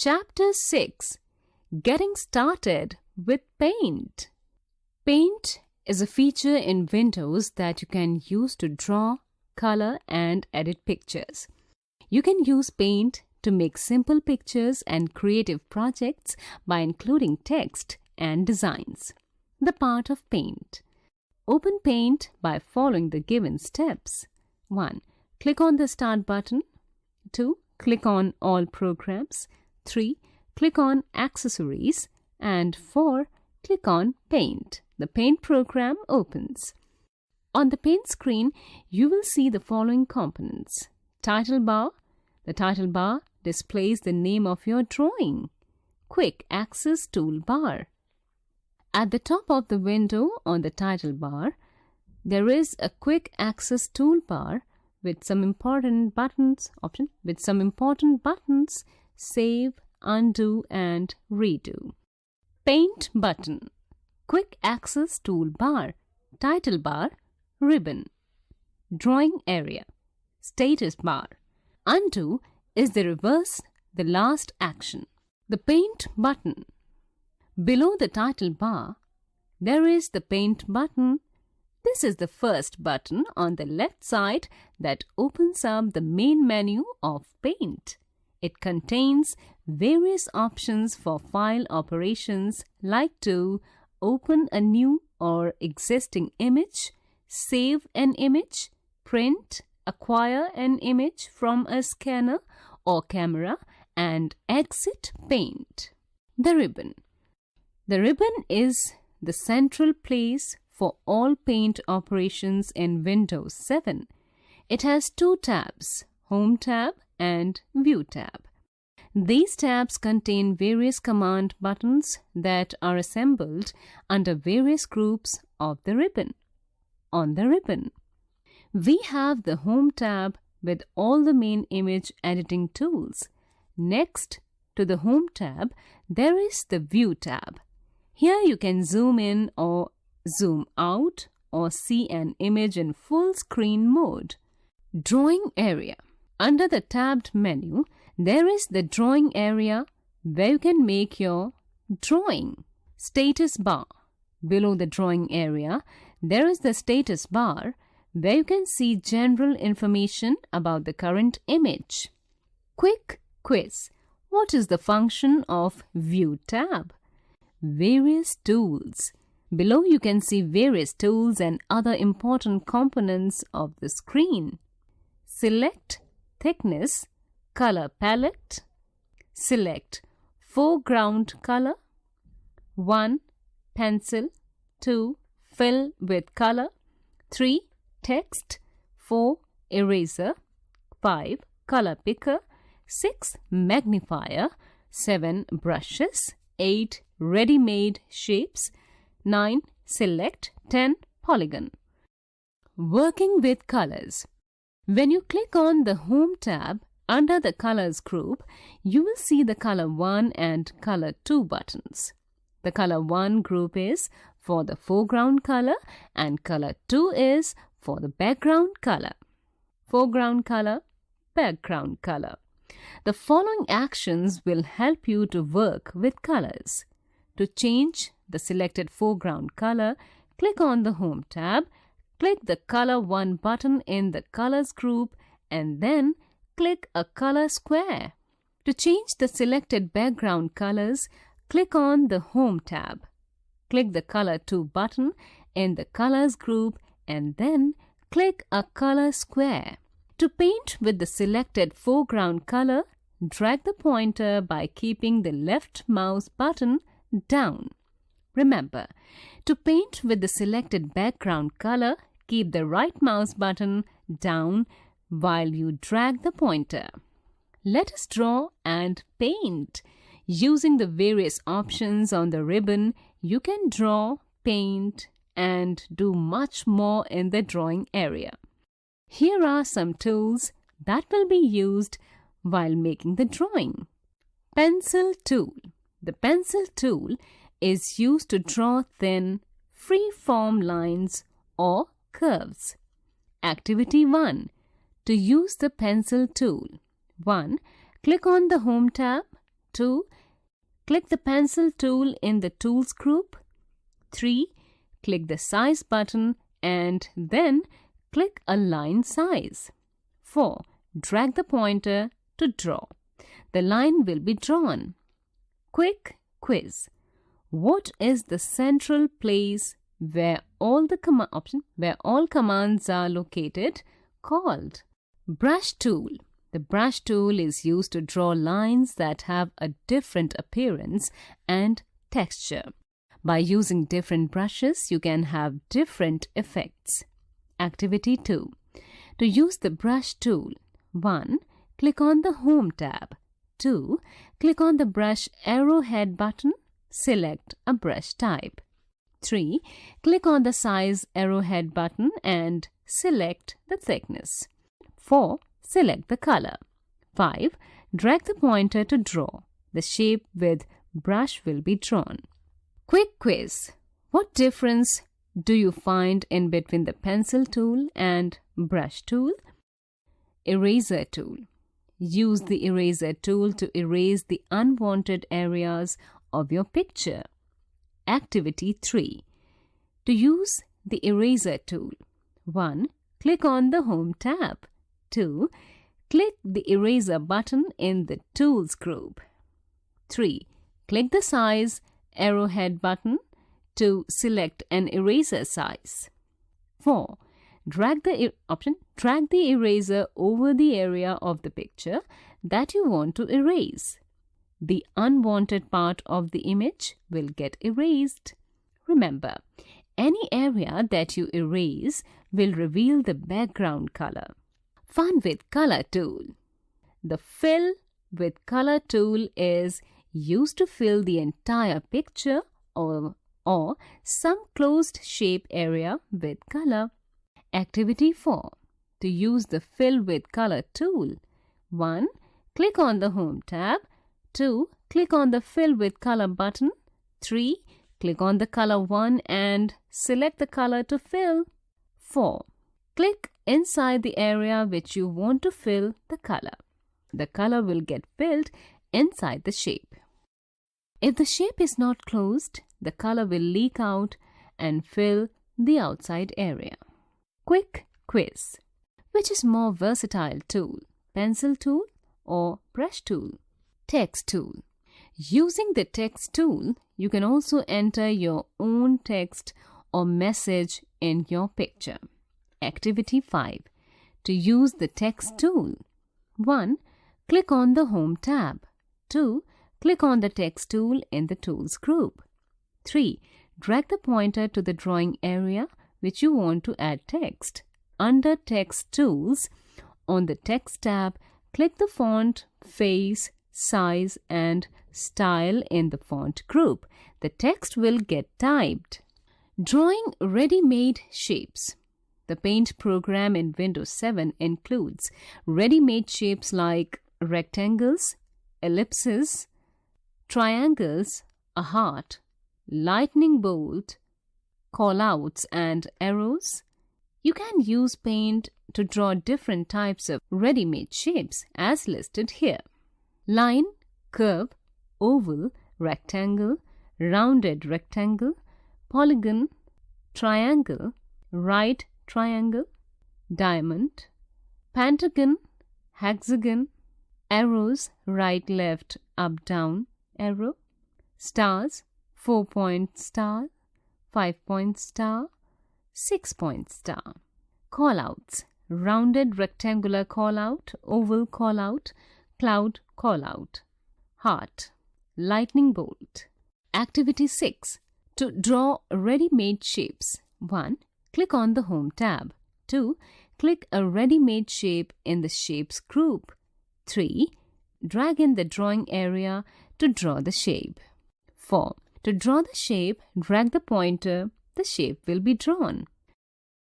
Chapter 6. Getting Started with Paint. Paint is a feature in Windows that you can use to draw, color, and edit pictures. You can use Paint to make simple pictures and creative projects by including text and designs. The part of Paint. Open Paint by following the given steps. 1. Click on the Start button. 2. Click on All Programs. 3. Click on Accessories. And 4. Click on Paint. The Paint program opens. On the Paint screen, you will see the following components. Title bar. The title bar displays the name of your drawing. Quick Access Toolbar. At the top of the window on the title bar, there is a Quick Access Toolbar with some important buttons, Save, Undo, and Redo. Paint button. Quick Access Toolbar. Title bar. Ribbon. Drawing area. Status bar. Undo is the reverse, the last action. The Paint button. Below the title bar, there is the Paint button. This is the first button on the left side that opens up the main menu of Paint. It contains various options for file operations like to open a new or existing image, save an image, print, acquire an image from a scanner or camera, and exit Paint. The ribbon. The ribbon is the central place for all Paint operations in Windows 7. It has two tabs, Home tab and View tab. These tabs contain various command buttons that are assembled under various groups of the ribbon. On the ribbon, we have the Home tab with all the main image editing tools. Next to the Home tab, there is the View tab. Here you can zoom in or zoom out or see an image in full screen mode. Drawing area. Under the tabbed menu, there is the drawing area where you can make your drawing. Status bar. Below the drawing area, there is the status bar where you can see general information about the current image. Quick quiz. What is the function of View tab? Various tools. Below you can see various tools and other important components of the screen. Select thickness, color palette. Select foreground color. 1. Pencil. 2. Fill with color. 3. Text. 4. Eraser. 5. Color picker. 6. Magnifier. 7. Brushes. 8. Ready-made shapes. 9. Select. 10. Polygon. Working with colors. When you click on the Home tab under the Colors group, you will see the Color 1 and Color 2 buttons. The Color 1 group is for the foreground color and Color 2 is for the background color. Foreground color, background color. The following actions will help you to work with colors. To change the selected foreground color, click on the Home tab, click the Color 1 button in the Colors group and then click a color square. To change the selected background colors, click on the Home tab. Click the Color 2 button in the Colors group and then click a color square. To paint with the selected foreground color, drag the pointer by keeping the left mouse button down. Remember, to paint with the selected background color, keep the right mouse button down while you drag the pointer. Let us draw and paint. Using the various options on the ribbon, you can draw, paint, and do much more in the drawing area. Here are some tools that will be used while making the drawing. Pencil tool. The pencil tool is used to draw thin, free-form lines or curves. Activity 1. To use the pencil tool. 1. Click on the Home tab. 2. Click the pencil tool in the Tools group. 3. Click the Size button and then click Align Size. 4. Drag the pointer to draw. The line will be drawn. Quick quiz. What is the central place where all commands are located called? Brush tool. The brush tool is used to draw lines that have a different appearance and texture. By using different brushes, you can have different effects. Activity 2. To use the brush tool, 1. Click on the Home tab. 2. Click on the brush arrowhead button. Select a brush type. 3. Click on the Size arrowhead button and select the thickness. 4. Select the color. 5. Drag the pointer to draw. The shape with brush will be drawn. Quick quiz. What difference do you find in between the pencil tool and brush tool? Eraser tool. Use the eraser tool to erase the unwanted areas of your picture. Activity 3. To use the eraser tool, 1. Click on the Home tab. 2. Click the Eraser button in the Tools group. 3. Click the Size arrowhead button to select an eraser size. 4. Drag the eraser over the area of the picture that you want to erase. The unwanted part of the image will get erased. Remember, any area that you erase will reveal the background color. Fun with Color tool. The Fill with Color tool is used to fill the entire picture or some closed shape area with color. Activity 4. To use the Fill with Color tool, 1. Click on the Home tab. 2. Click on the Fill with Color button. 3. Click on the color 1 and select the color to fill. 4. Click inside the area which you want to fill the color. The color will get filled inside the shape. If the shape is not closed, the color will leak out and fill the outside area. Quick quiz. Which is more versatile tool, pencil tool or brush tool? Text tool. Using the text tool, you can also enter your own text or message in your picture. Activity 5. To use the text tool, 1. Click on the Home tab. 2. Click on the text tool in the Tools group. 3. Drag the pointer to the drawing area which you want to add text. Under Text Tools, on the Text tab, click the Font, Face, Size and Style in the font group. The text will get typed. Drawing ready-made shapes. The Paint program in Windows 7 includes ready-made shapes like rectangles, ellipses, triangles, a heart, lightning bolt, callouts and arrows. You can use Paint to draw different types of ready-made shapes as listed here. Line, curve, oval, rectangle, rounded rectangle, polygon, triangle, right triangle, diamond, pentagon, hexagon, arrows, right, left, up, down, arrow, stars, 4-point star, 5-point star, 6-point star. Callouts, rounded rectangular callout, oval callout, cloud callout, heart, lightning bolt. Activity 6. To draw ready-made shapes. 1. Click on the Home tab. 2. Click a ready-made shape in the Shapes group. 3. Drag in the drawing area to draw the shape. 4. To draw the shape, drag the pointer. The shape will be drawn.